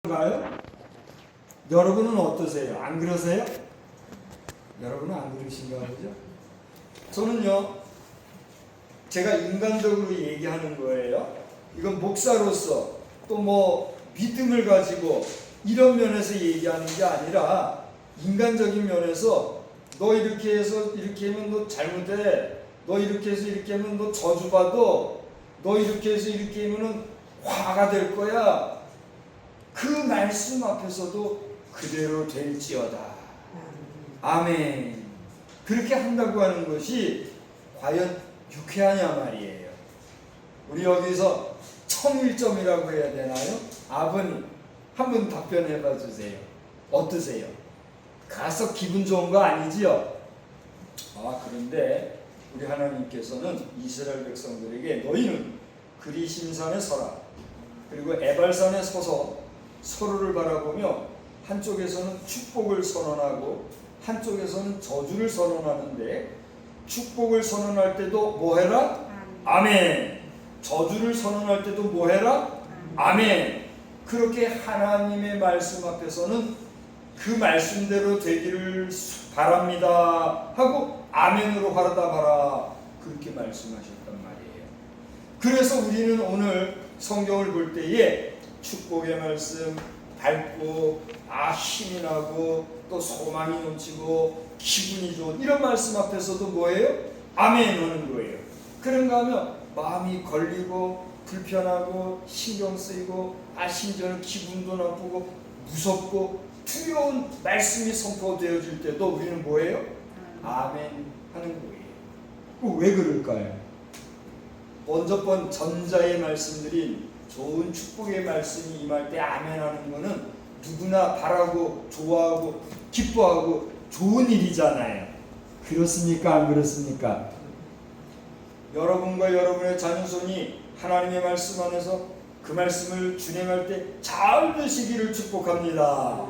가요? 여러분은 어떠세요? 안 그러세요? 여러분은 안 그러신가 보죠? 저는요, 제가 인간적으로 얘기하는 거예요. 이건 목사로서 또 뭐 믿음을 가지고 이런 면에서 얘기하는 게 아니라 인간적인 면에서 너 이렇게 해서 이렇게 하면 너 잘못해, 너 이렇게 해서 이렇게 하면 너 저주받아, 너 이렇게 해서 이렇게 하면 화가 될 거야. 그 말씀 앞에서도 그대로 될지어다. 아멘. 그렇게 한다고 하는 것이 과연 유쾌하냐 말이에요. 우리 여기서 청일점이라고 해야 되나요? 아버님, 한번 답변해 봐 주세요. 어떠세요? 가서 기분 좋은 거 아니지요? 그런데 우리 하나님께서는 이스라엘 백성들에게 너희는 그리심산에 서라. 그리고 에발산에 서서 서로를 바라보며 한쪽에서는 축복을 선언하고 한쪽에서는 저주를 선언하는데, 축복을 선언할 때도 뭐 해라? 아멘. 저주를 선언할 때도 뭐 해라? 아멘. 그렇게 하나님의 말씀 앞에서는 그 말씀대로 되기를 바랍니다 하고 아멘으로 바라다 그렇게 말씀하셨단 말이에요. 그래서 우리는 오늘 성경을 볼 때에 축복의 말씀 밝고 힘이 나고 또 소망이 넘치고 기분이 좋은 이런 말씀 앞에서도 뭐예요? 아멘 하는 거예요. 그런가 하면 마음이 걸리고 불편하고 신경 쓰이고 심지어는 기분도 나쁘고 무섭고 두려운 말씀이 선포되어질 때도 우리는 뭐예요? 아멘 하는 거예요. 왜 그럴까요? 먼저 번 전자의 말씀들이 좋은 축복의 말씀이 임할 때 아멘 하는 거는 누구나 바라고 좋아하고 기뻐하고 좋은 일이잖아요. 그렇습니까? 안 그렇습니까? 여러분과 여러분의 자녀손이 하나님의 말씀 안에서 그 말씀을 준행할 때 잘 되시기를 축복합니다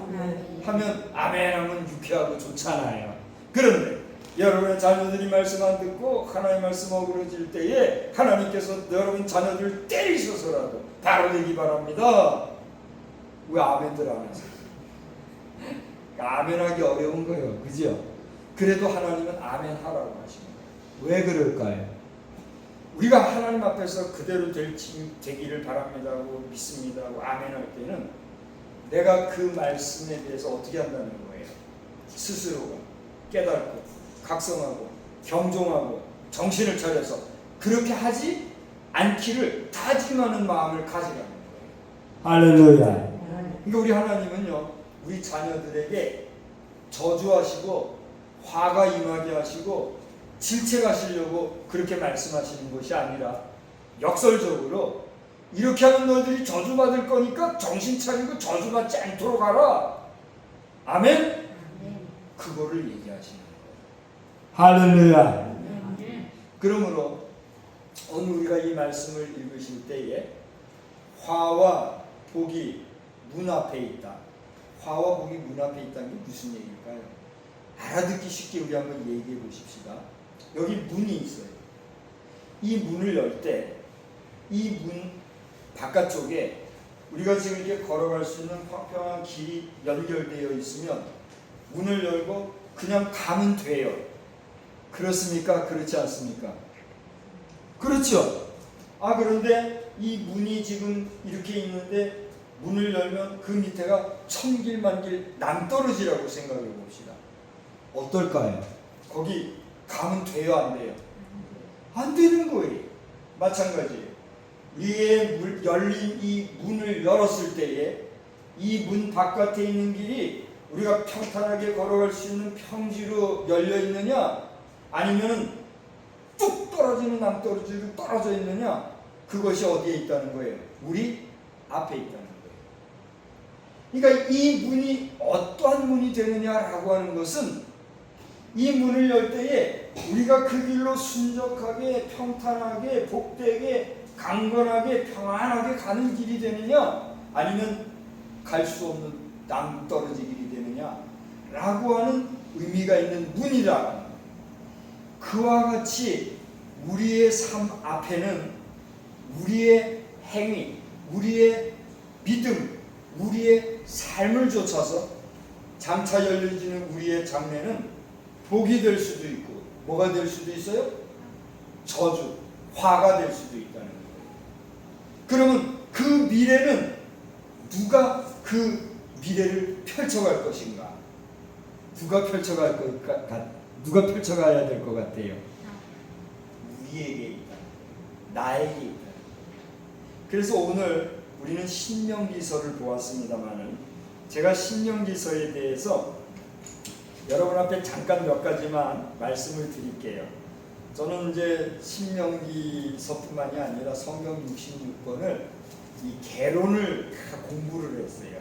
하면 아멘 하면 유쾌하고 좋잖아요. 그런데 여러분의 자녀들이 말씀 안 듣고 하나님의 말씀 어그러질 때에 하나님께서 여러분 자녀들을 때리셔서라도 바로 되기 바랍니다. 왜 아멘들 안 하세요? 아멘하기 어려운 거예요. 그죠? 그래도 하나님은 아멘 하라고 하시는 거예요. 왜 그럴까요? 우리가 하나님 앞에서 그대로 되기를 바랍니다 하고 믿습니다 하고 아멘 할 때는 내가 그 말씀에 대해서 어떻게 한다는 거예요? 스스로가 깨닫고 각성하고 경종하고 정신을 차려서 그렇게 하지 않기를 다짐하는 마음을 가지라는 거예요. 할렐루야. 그러니까 우리 하나님은요, 우리 자녀들에게 저주하시고 화가 임하게 하시고 질책하시려고 그렇게 말씀하시는 것이 아니라 역설적으로 이렇게 하면 너희들이 저주받을 거니까 정신 차리고 저주받지 않도록 하라. 아멘? 그거를 얘기하시는 거예요. 할렐루야. 그러므로 오늘 우리가 이 말씀을 읽으실 때에 화와 복이 문 앞에 있다. 화와 복이 문 앞에 있다는 게 무슨 얘기일까요? 알아듣기 쉽게 우리 한번 얘기해 보십시다. 여기 문이 있어요. 이 문을 열 때 이 문 바깥쪽에 우리가 지금 이렇게 걸어갈 수 있는 평평한 길이 연결되어 있으면 문을 열고 그냥 가면 돼요. 그렇습니까? 그렇지 않습니까? 그렇죠. 그런데 이 문이 지금 이렇게 있는데 문을 열면 그 밑에가 천길만길 낭떠러지라고 생각해 봅시다. 어떨까요? 거기 가면 돼요, 안 돼요? 안 되는 거예요. 마찬가지예요. 위에 열린 이 문을 열었을 때에 이 문 바깥에 있는 길이 우리가 평탄하게 걸어갈 수 있는 평지로 열려 있느냐, 아니면 뚝 떨어지는 낭떠러지로 떨어져 있느냐, 그것이 어디에 있다는 거예요? 우리 앞에 있다는 거예요. 그러니까 이 문이 어떠한 문이 되느냐라고 하는 것은 이 문을 열 때에 우리가 그 길로 순적하게 평탄하게 복되게 강건하게 평안하게 가는 길이 되느냐, 아니면 갈 수 없는 낭떠러지 길이 되느냐 라고 하는 의미가 있는 문이라. 그와 같이 우리의 삶 앞에는 우리의 행위, 우리의 믿음, 우리의 삶을 쫓아서 장차 열려지는 우리의 장래는 복이 될 수도 있고 뭐가 될 수도 있어요? 저주, 화가 될 수도 있다는 거예요. 그러면 그 미래는 누가 그 미래를 펼쳐갈 것인가? 누가 펼쳐가야 될 것 같아요? 우리에게 있다. 나에게 있다. 그래서 오늘 우리는 신명기서를 보았습니다만은 제가 신명기서에 대해서 여러분 앞에 잠깐 몇 가지만 말씀을 드릴게요. 저는 이제 신명기서뿐만이 아니라 성경 66권을 이 개론을 다 공부를 했어요.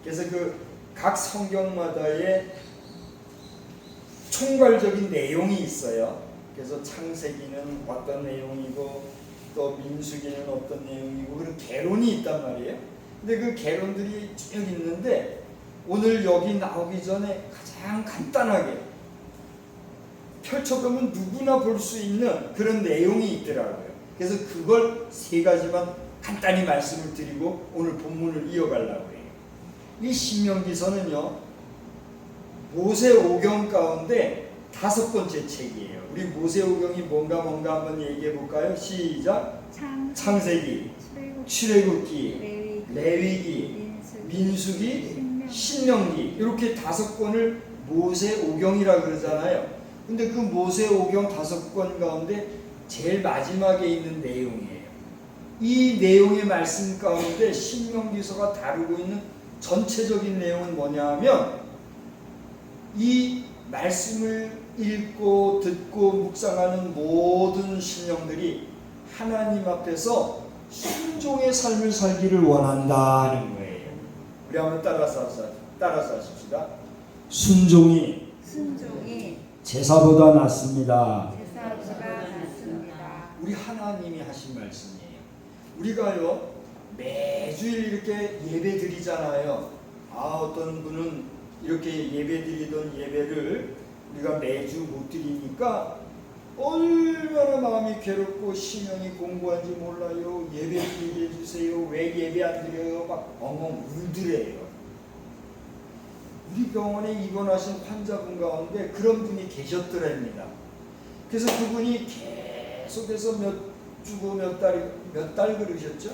그래서 그 각 성경마다의 총괄적인 내용이 있어요. 그래서 창세기는 어떤 내용이고 또 민수기는 어떤 내용이고 그런 개론이 있단 말이에요. 근데 그 개론들이 쭉 있는데 오늘 여기 나오기 전에 가장 간단하게 펼쳐보면 누구나 볼 수 있는 그런 내용이 있더라고요. 그래서 그걸 세 가지만 간단히 말씀을 드리고 오늘 본문을 이어가려고 해요. 이 신명기서는요, 모세오경 가운데 5번째 책이에요. 우리 모세오경이 뭔가 한번 얘기해 볼까요? 시작. 창세기, 출애굽기, 레위기, 민수기, 신명기 이렇게 5권을 모세오경이라 그러잖아요. 근데 그 모세오경 5권 가운데 제일 마지막에 있는 내용이에요. 이 내용의 말씀 가운데 신명기서가 다루고 있는 전체적인 내용은 뭐냐 하면 이 말씀을 읽고 듣고 묵상하는 모든 신령들이 하나님 앞에서 순종의 삶을 살기를 원한다는 거예요. 우리 한번 따라서 하십시다. 순종이 제사보다 낫습니다. 우리 하나님이 하신 말씀이에요. 우리가요 매주일 이렇게 예배 드리잖아요. 어떤 분은 이렇게 예배 드리던 예배를 우리가 매주 못 드리니까 얼마나 마음이 괴롭고 심령이 공부한지 몰라요. 예배 드리게 해주세요. 왜 예배 안 드려요? 막 엉엉 울더래요. 우리 병원에 입원하신 환자분 가운데 그런 분이 계셨더랍니다. 그래서 그분이 계속해서 몇 주고 몇 달 그러셨죠?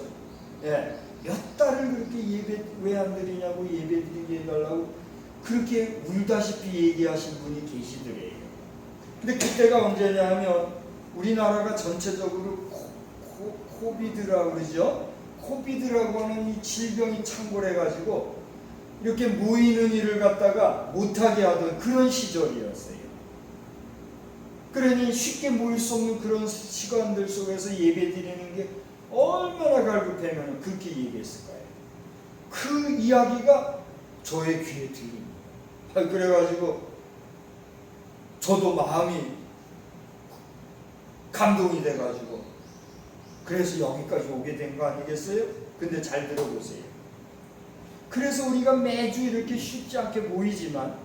예, 몇 달을 그렇게 예배 왜 안 드리냐고 예배 드리게 해달라고 그렇게 울다시피 얘기하신 분이 계시더래요. 근데 그때가 언제냐 하면 우리나라가 전체적으로 코비드라고 그러죠. 코비드라고 하는 이 질병이 창궐해가지고 이렇게 모이는 일을 갖다가 못하게 하던 그런 시절이었어요. 그러니 쉽게 모일 수 없는 그런 시간들 속에서 예배 드리는 게 얼마나 갈급하면 그렇게 얘기했을 거예요. 그 이야기가 저의 귀에 들립니다. 그래가지고 저도 마음이 감동이 돼가지고 그래서 여기까지 오게 된 거 아니겠어요? 근데 잘 들어보세요. 그래서 우리가 매주 이렇게 쉽지 않게 모이지만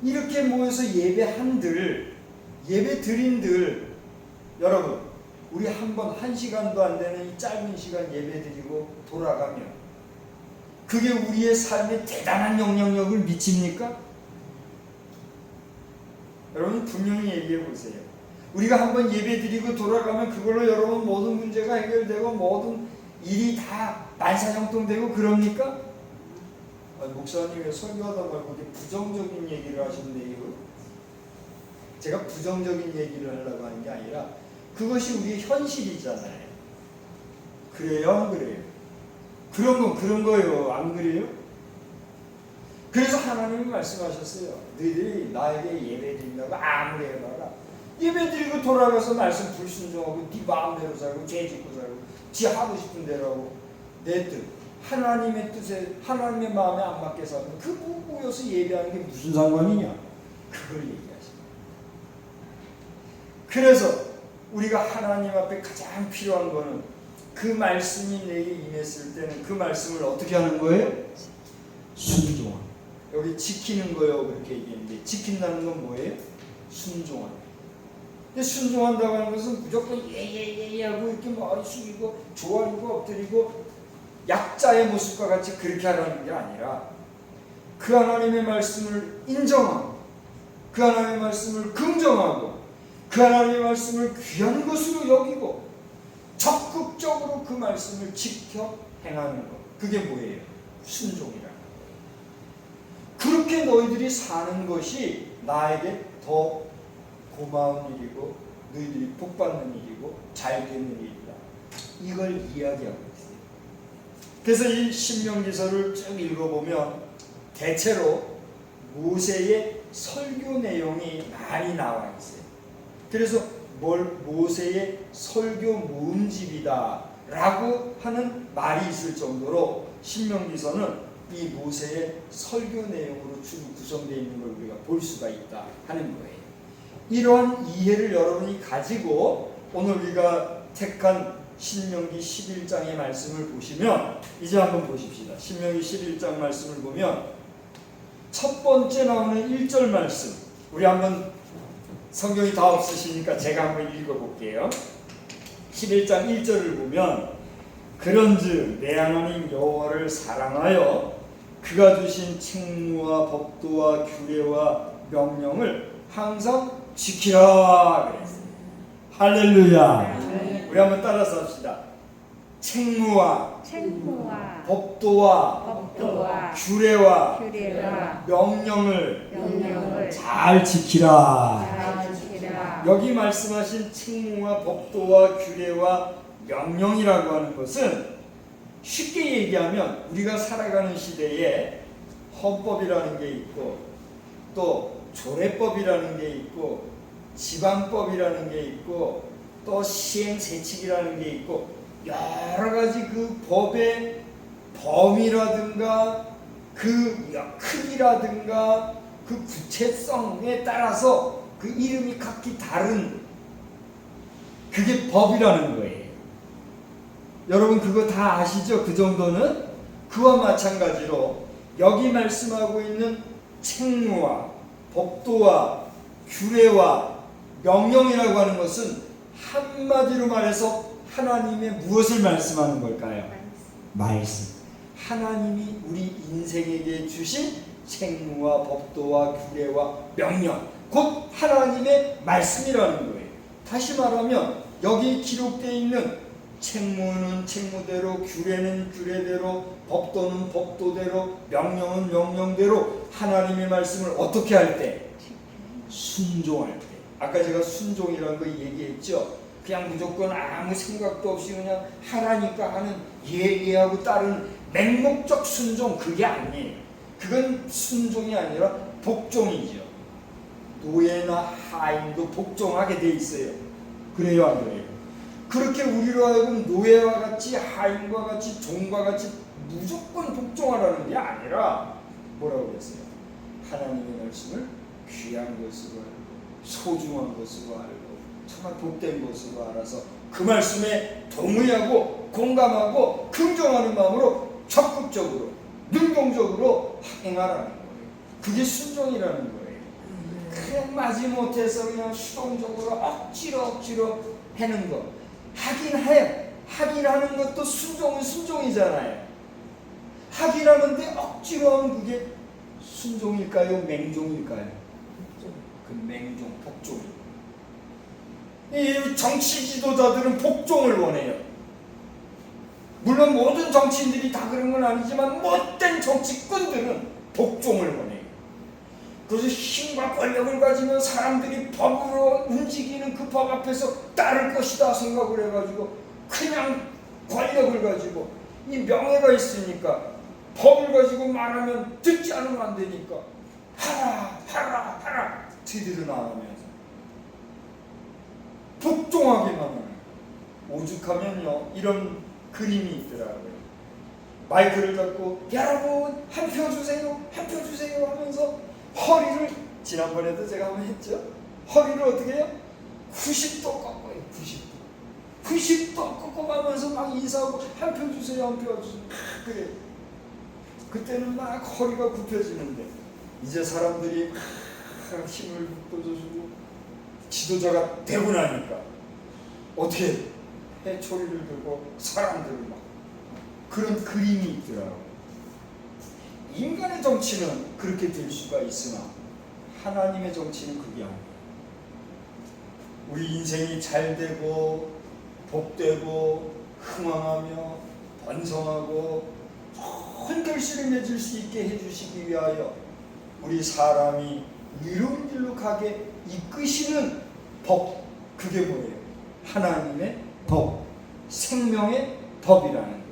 이렇게 모여서 예배한들 예배 드린들 여러분 우리 한 시간도 안 되는 이 짧은 시간 예배 드리고 돌아가면 그게 우리의 삶에 대단한 영향력을 미칩니까? 여러분 분명히 얘기해 보세요. 우리가 한번 예배 드리고 돌아가면 그걸로 여러분 모든 문제가 해결되고 모든 일이 다 만사형통되고 그럽니까? 목사님 왜 설교하다 말고 이렇게 부정적인 얘기를 하시는데요? 제가 부정적인 얘기를 하려고 하는 게 아니라 그것이 우리의 현실이잖아요. 그래요? 안 그래요? 그런 건 그런 거예요. 안 그래요? 그래서 하나님이 말씀하셨어요. 너희들이 나에게 예배 드린다고 아무리 해봐라. 예배 드리고 돌아가서 말씀 불순종하고 네 마음대로 살고 죄 짓고 살고 지 하고 싶은 대로 하고 내 뜻 하나님의 뜻에 하나님의 마음에 안 맞게 살면 그 모여서 예배하는 게 무슨 상관이냐? 그걸 얘기하십니다. 그래서 우리가 하나님 앞에 가장 필요한 거는 그 말씀이 내게 임했을 때는 그 말씀을 어떻게 하는 거예요? 순종하는. 여기 지키는 거요 그렇게 얘기했는데 지킨다는 건 뭐예요? 순종하는. 근데 순종한다고 하는 것은 무조건 예예예 하고 이렇게 머리 숙이고 조아리고 엎드리고 약자의 모습과 같이 그렇게 하라는 게 아니라 그 하나님의 말씀을 인정하고 그 하나님의 말씀을 긍정하고 그 하나님의 말씀을 귀한 것으로 여기고 적극적으로 그 말씀을 지켜 행하는 것. 그게 뭐예요? 순종이라는 거예요. 그렇게 너희들이 사는 것이 나에게 더 고마운 일이고 너희들이 복받는 일이고 잘 되는 일이다. 이걸 이야기하고 있어요. 그래서 이 신명기서를 쭉 읽어보면 대체로 모세의 설교 내용이 많이 나와 있어요. 그래서 모세의 설교 모음집이다 라고 하는 말이 있을 정도로 신명기서는 이 모세의 설교 내용으로 주로 구성되어 있는 걸 우리가 볼 수가 있다 하는 거예요. 이러한 이해를 여러분이 가지고 오늘 우리가 택한 신명기 11장의 말씀을 보시면 이제 한번 보십시다. 신명기 11장 말씀을 보면 첫 번째 나오는 1절 말씀, 우리 한번 성경이 다 없으시니까 제가 한번 읽어볼게요. 11장 1절을 보면 그런즉 내 하나님 여호와를 사랑하여 그가 주신 책무와 법도와 규례와 명령을 항상 지키라 그랬어요. 할렐루야. 우리 한번 따라서 합시다. 책무와 법도와 규례와 명령을 잘 지키라. 여기 말씀하신 책무와 법도와 규례와 명령이라고 하는 것은 쉽게 얘기하면 우리가 살아가는 시대에 헌법이라는 게 있고 또 조례법이라는 게 있고 지방법이라는 게 있고 또 시행세칙이라는 게 있고 여러 가지 그 법의 범위라든가 그 크기라든가 그 구체성에 따라서 그 이름이 각기 다른 그게 법이라는 거예요. 여러분 그거 다 아시죠? 그 정도는? 그와 마찬가지로 여기 말씀하고 있는 책무와 법도와 규례와 명령이라고 하는 것은 한마디로 말해서 하나님의 무엇을 말씀하는 걸까요? 말씀. 하나님이 우리 인생에게 주신 책무와 법도와 규례와 명령, 곧 하나님의 말씀이라는 거예요. 다시 말하면 여기 기록되어 있는 책무는 책무대로, 규례는 규례대로, 법도는 법도대로, 명령은 명령대로 하나님의 말씀을 어떻게 할 때? 순종할 때. 아까 제가 순종이라는 거 얘기했죠. 그냥 무조건 아무 생각도 없이 그냥 하라니까 하는 예하고 따른 맹목적 순종, 그게 아니에요. 그건 순종이 아니라 복종이죠. 노예나 하인도 복종하게 돼 있어요. 그래요, 안 그래요? 그렇게 우리로 하여금 노예와 같이 하인과 같이 종과 같이 무조건 복종하라는 게 아니라 뭐라고 그랬어요? 하나님의 말씀을 귀한 것으로 알고 소중한 것으로 알고 정말 복된 것으로 알아서 그 말씀에 동의하고 공감하고 긍정하는 마음으로 적극적으로 능동적으로 행하라는 거예요. 그게 순종이라는 거예요. 그냥 마지못해서 그냥 수동적으로 억지로 하는 거. 하긴 하는 것도 순종은 순종이잖아요. 하긴 하는데 억지로 하면 그게 순종일까요? 맹종일까요? 그 맹종, 복종. 이 정치 지도자들은 복종을 원해요. 물론 모든 정치인들이 다 그런 건 아니지만 못된 정치꾼들은 복종을 원해요. 그래서 힘과 권력을 가지면 사람들이 법으로 움직이는 그 법 앞에서 따를 것이다 생각을 해가지고 그냥 권력을 가지고 이 명예가 있으니까 법을 가지고 말하면 듣지 않으면 안 되니까 하라 뒤들어 나오면서 복종하기만 하는. 오죽하면요 이런 그림이 있더라고요. 마이크를 잡고 여러분 한 표 주세요 하면서 허리를, 지난번에도 제가 한번 했죠. 허리를 어떻게 해요? 90도 꺾어요. 90도 꺾어가면서 막 인사하고 한 표 주세요. 그래. 그때는 막 허리가 굽혀지는데 이제 사람들이 막 힘을 돋워주고 지도자가 되고 나니까 어떻게 해초리를 들고 사람들을 막 그런 그림이 있더라고요. 인간의 정치는 그렇게 될 수가 있으나 하나님의 정치는 그게 아니에요. 우리 인생이 잘 되고 복되고 흥왕하며 번성하고 좋은 결실을 맺을 수 있게 해주시기 위하여 우리 사람이 이로운 길로 가게 이끄시는 법, 그게 뭐예요? 하나님의 법, 생명의 법이라는 거예요.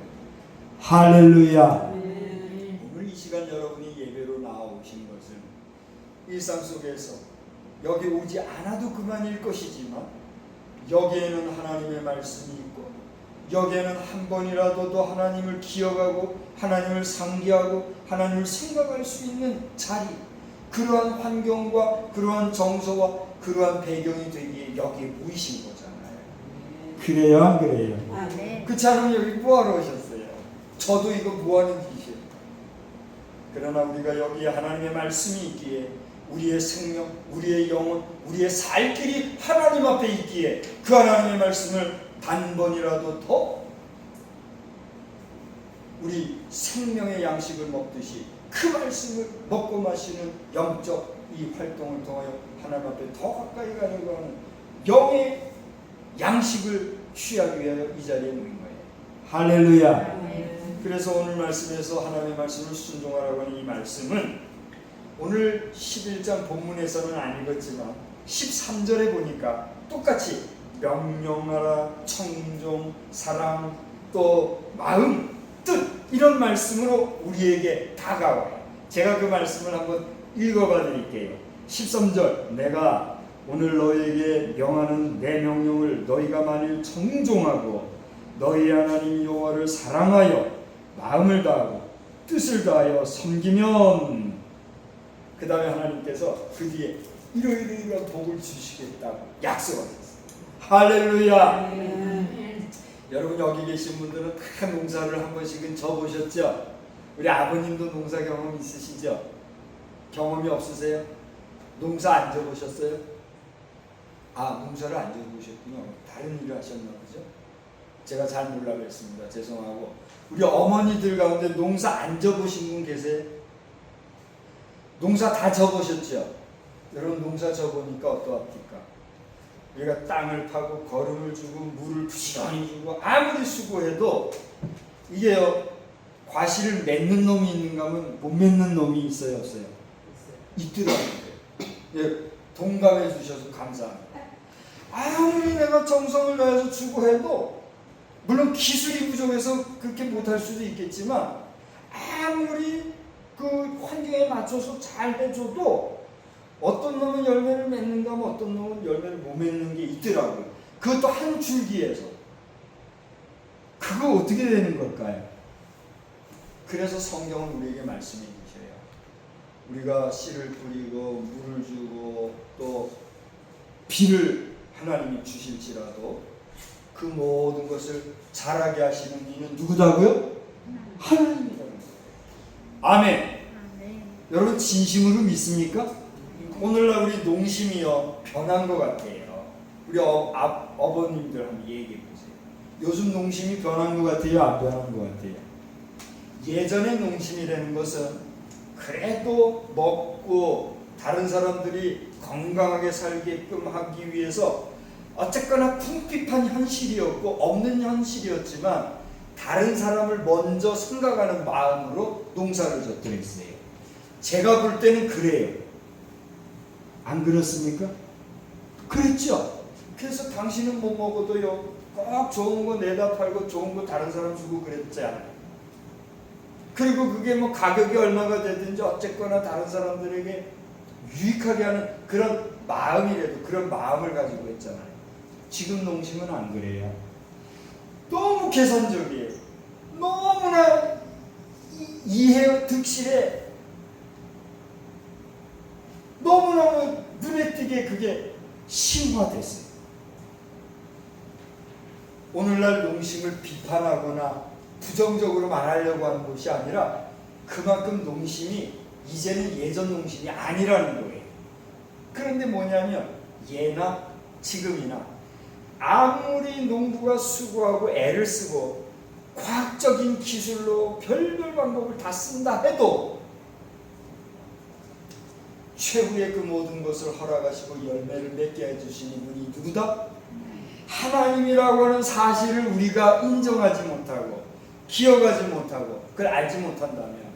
할렐루야. 오늘 이 시간 여러분이 예배로 나오신 것은 일상 속에서 여기 오지 않아도 그만일 것이지만 여기에는 하나님의 말씀이 있고 여기에는 한 번이라도 더 하나님을 기억하고 하나님을 상기하고 하나님을 생각할 수 있는 자리, 그러한 환경과 그러한 정서와 그러한 배경이 되기에 여기에 모이신 거잖아요. 그래요, 안 그래요? 아, 네. 그렇지 않으면 여기 뭐하러 오셨어요? 저도 이거 뭐하는 짓이에요. 그러나 우리가 여기에 하나님의 말씀이 있기에 우리의 생명, 우리의 영혼, 우리의 살 길이 하나님 앞에 있기에 그 하나님의 말씀을 단번이라도 더 우리 생명의 양식을 먹듯이 그 말씀을 먹고 마시는 영적 이 활동을 통하여 하나님 앞에 더 가까이 가려고 하는 영의 양식을 취하기 위하여 이 자리에 모인 거예요. 할렐루야. 그래서 오늘 말씀에서 하나님의 말씀을 순종하라고 하는 이 말씀은 오늘 11장 본문에서는 안 읽었지만 13절에 보니까 똑같이 명령하라, 청종, 사랑, 또 마음, 뜻, 이런 말씀으로 우리에게 다가와요. 제가 그 말씀을 한번 읽어봐 드릴게요. 13절, 내가 오늘 너희에게 명하는 내 명령을 너희가 만일 청종하고 너희 하나님 여호와를 사랑하여 마음을 다하고 뜻을 다하여 섬기면, 그 다음에 하나님께서 그 뒤에 이러이러이러한 복을 주시겠다고 약속하셨어요. 할렐루야. 여러분 여기 계신 분들은 다 농사를 한 번씩은 져보셨죠? 우리 아버님도 농사 경험 있으시죠? 경험이 없으세요? 농사 안 져보셨어요? 아, 농사를 안 져보셨군요. 다른 일을 하셨나 보죠? 제가 잘 몰라 그랬습니다. 죄송하고. 우리 어머니들 가운데 농사 안 져보신 분 계세요? 농사 다 져보셨죠? 여러분 농사 져보니까 어떠합니까? 우리가 땅을 파고 거름을 주고 물을 부지런히 주고 아무리 수고해도 이게요, 과실을 맺는 놈이 있는가 하면 못 맺는 놈이 있어요, 없어요? 있더라고요. 예, 동감해 주셔서 감사합니다. 아무리 내가 정성을 다해서 수고해도, 물론 기술이 부족해서 그렇게 못할 수도 있겠지만 아무리 그 환경에 맞춰서 잘 해줘도 어떤 놈은 열매를 맺는가 하면 어떤 놈은 열매를 못 맺는 게 있더라고요. 그것도 한 줄기에서. 그거 어떻게 되는 걸까요? 그래서 성경은 우리에게 말씀해 주셔요. 우리가 씨를 뿌리고 물을 주고 또 비를 하나님이 주실지라도 그 모든 것을 자라게 하시는 이는 누구다고요? 하나님이라는 거예요. 아멘. 여러분 진심으로 믿습니까? 오늘날 우리 농심이요 변한 것 같아요. 우리 어버님들 한번 얘기해 보세요. 요즘 농심이 변한 것 같아요? 안 변한 것 같아요? 예전의 농심이라는 것은 그래도 먹고 다른 사람들이 건강하게 살게끔 하기 위해서 어쨌거나 풍핍한 현실이었고 없는 현실이었지만 다른 사람을 먼저 생각하는 마음으로 농사를 졌더랬어요. 제가 볼 때는 그래요. 안 그렇습니까? 그랬죠. 그래서 당신은 못 먹어도요 꼭 좋은 거 내다 팔고 좋은 거 다른 사람 주고 그랬잖아요. 그리고 그게 뭐 가격이 얼마가 되든지 어쨌거나 다른 사람들에게 유익하게 하는 그런 마음이라도 그런 마음을 가지고 했잖아요. 지금 농심은 안 그래요. 너무 계산적이에요. 너무나 이해 득실해. 너무너무 눈에 띄게 그게 심화됐어요. 오늘날 농심을 비판하거나 부정적으로 말하려고 하는 것이 아니라 그만큼 농심이 이제는 예전 농심이 아니라는 거예요. 그런데 뭐냐면 예나 지금이나 아무리 농부가 수고하고 애를 쓰고 과학적인 기술로 별별 방법을 다 쓴다 해도 최후의 그 모든 것을 허락하시고 열매를 맺게 해주시는 분이 누구다? 하나님이라고 하는 사실을 우리가 인정하지 못하고 기억하지 못하고 그걸 알지 못한다면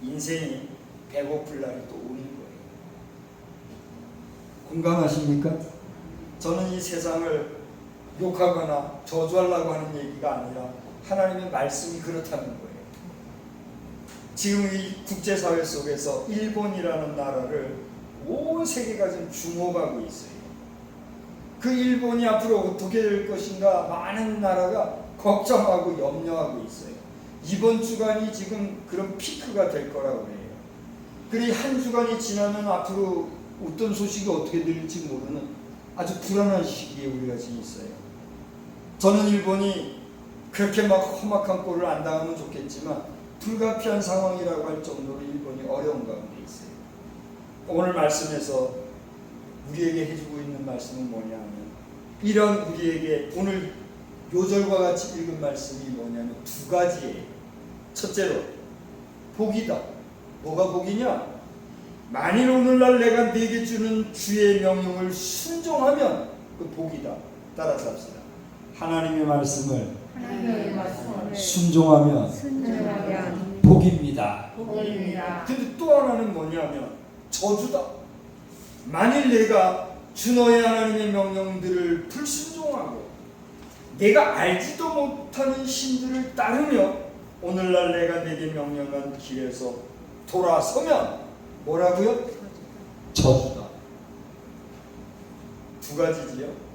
인생이 배고플 날이 또 오는 거예요. 공감하십니까? 저는 이 세상을 욕하거나 저주하려고 하는 얘기가 아니라 하나님의 말씀이 그렇다는 거예요. 지금 이 국제사회 속에서 일본이라는 나라를 온 세계가 지금 주목하고 있어요. 그 일본이 앞으로 어떻게 될 것인가 많은 나라가 걱정하고 염려하고 있어요. 이번 주간이 지금 그런 피크가 될 거라고 해요. 그리고 한 주간이 지나면 앞으로 어떤 소식이 어떻게 될지 모르는 아주 불안한 시기에 우리가 지금 있어요. 저는 일본이 그렇게 막 험악한 꼴을 안 당하면 좋겠지만 불가피한 상황이라고 할 정도로 일본이 어려운 가운데 있어요. 오늘 말씀에서 우리에게 해주고 있는 말씀은 뭐냐면 이런 우리에게 오늘 요절과 같이 읽은 말씀이 뭐냐면 두 가지예요. 첫째로 복이다. 뭐가 복이냐? 만일 오늘날 내가 네게 주는 주의 명령을 순종하면 그 복이다. 따라서 합시다. 하나님의 말씀을 순종하면 복입니다. 근데 또 하나는 뭐냐면 저주다. 만일 내가 주 너의 하나님의 명령들을 불순종하고 내가 알지도 못하는 신들을 따르며 오늘날 내가 내게 명령한 길에서 돌아서면 뭐라고요? 저주다. 두 가지지요.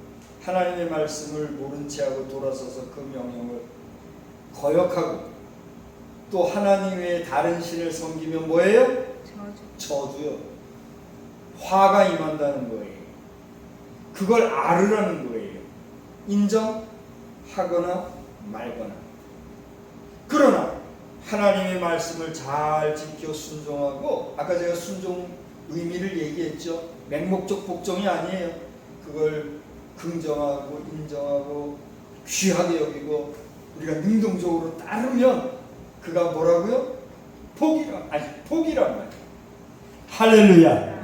하나님의 말씀을 모른 채하고 돌아서서 그 명령을 거역하고 또 하나님 외에 다른 신을 섬기면 뭐예요? 저주요. 화가 임한다는 거예요. 그걸 알으라는 거예요. 인정하거나 말거나. 그러나 하나님의 말씀을 잘 지켜 순종하고 아까 제가 순종 의미를 얘기했죠. 맹목적 복종이 아니에요. 그걸 긍정하고 인정하고 귀하게 여기고 우리가 능동적으로 따르면 그가 뭐라고요? 복이란 말이에요. 할렐루야.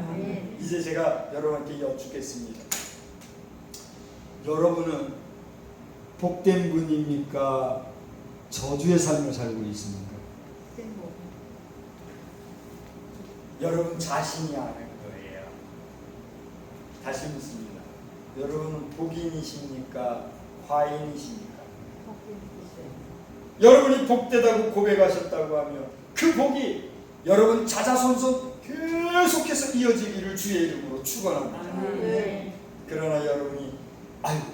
이제 제가 여러분께 여쭙겠습니다. 여러분은 복된 분입니까? 저주의 삶을 살고 있습니까? 여러분 자신이 아는 거예요. 다시 묻습니다. 여러분은 복인이십니까? 화인이십니까? 여러분이 복되다고 고백하셨다고 하면 그 복이 여러분 자자손손 계속해서 이어지기를 주의 이름으로 축원합니다. 그러나 여러분이 아이고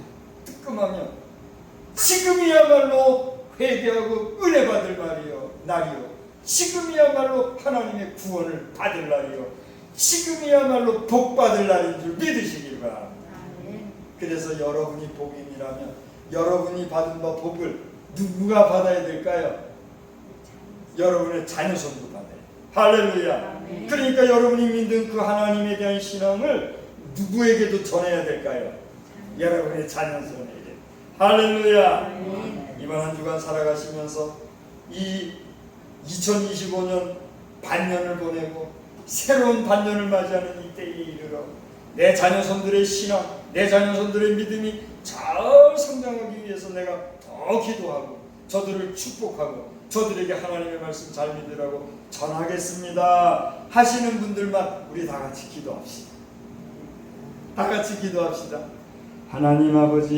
뜨끔하면 지금이야말로 회개하고 은혜 받을 날이요. 지금이야말로 하나님의 구원을 받을 날이요. 지금이야말로 복 받을 날인 줄 믿으시길 바랍니다. 그래서 여러분이 복인이라면 여러분이 받은 바 복을 누가 받아야 될까요? 여러분의 자녀손도 받아요. 할렐루야. 그러니까 여러분이 믿는 그 하나님에 대한 신앙을 누구에게도 전해야 될까요? 여러분의 자녀손에게. 할렐루야. 이번 한 주간 살아가시면서 이 2025년 반년을 보내고 새로운 반년을 맞이하는 이때에 이르러 내 자녀손들의 신앙, 내 자녀손들의 믿음이 잘 성장하기 위해서 내가 더 기도하고 저들을 축복하고 저들에게 하나님의 말씀 잘 믿으라고 전하겠습니다 하시는 분들만 우리 다 같이 기도합시다. 다 같이 기도합시다. 하나님 아버지,